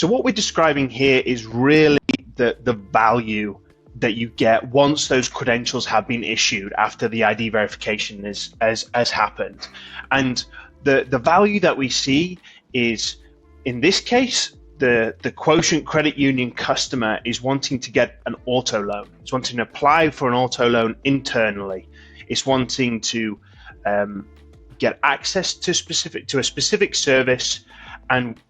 So what we're describing here is really the value that you get once those credentials have been issued after the ID verification has happened. And the value that we see is, in this case, the Quotient Credit Union customer is wanting to get an auto loan. It's wanting to apply for an auto loan internally. It's wanting to get access to a specific service, and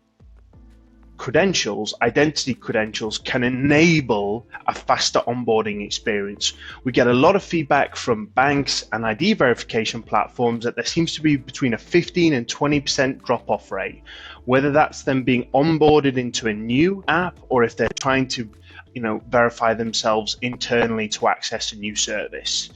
credentials, identity credentials, can enable a faster onboarding experience. We get a lot of feedback from banks and ID verification platforms that there seems to be between a 15 and 20% drop-off rate, whether that's them being onboarded into a new app or if they're trying to, verify themselves internally to access a new service.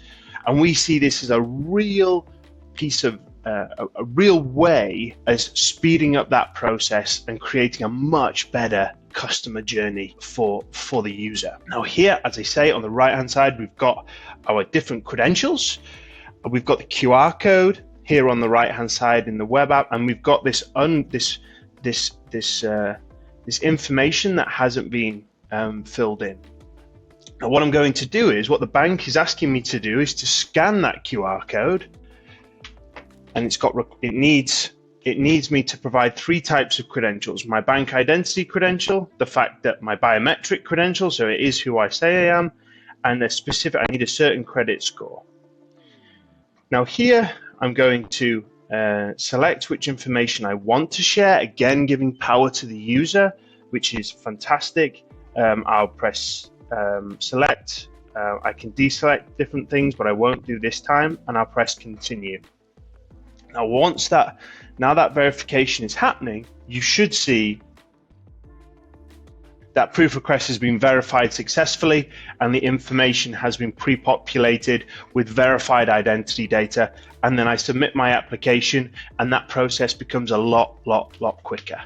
And we see this as a real piece of a real way as speeding up that process and creating a much better customer journey for the user. Now here, as I say, on the right hand side, we've got our different credentials. We've got the QR code here on the right hand side in the web app, and we've got this information that hasn't been filled in. Now what I'm going to do is, what the bank is asking me to do is to scan that QR code. And it needs me to provide 3 types of credentials: my bank identity credential, the fact that my biometric credential, so it is who I say I am, and I need a certain credit score. Now here, I'm going to select which information I want to share, again giving power to the user, which is fantastic. I'll press select. I can deselect different things, but I won't do this time, and I'll press continue. Now that verification is happening, you should see that proof request has been verified successfully and the information has been pre-populated with verified identity data, and then I submit my application and that process becomes a lot quicker.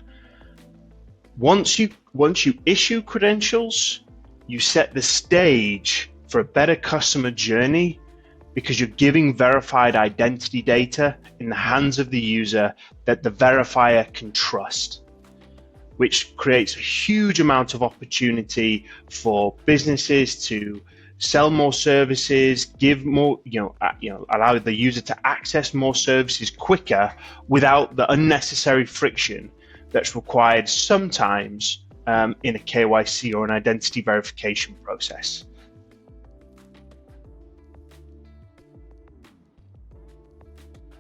Once you issue credentials, you set the stage for a better customer journey, because you're giving verified identity data in the hands of the user that the verifier can trust, which creates a huge amount of opportunity for businesses to sell more services, give more, allow the user to access more services quicker without the unnecessary friction that's required sometimes in a KYC or an identity verification process.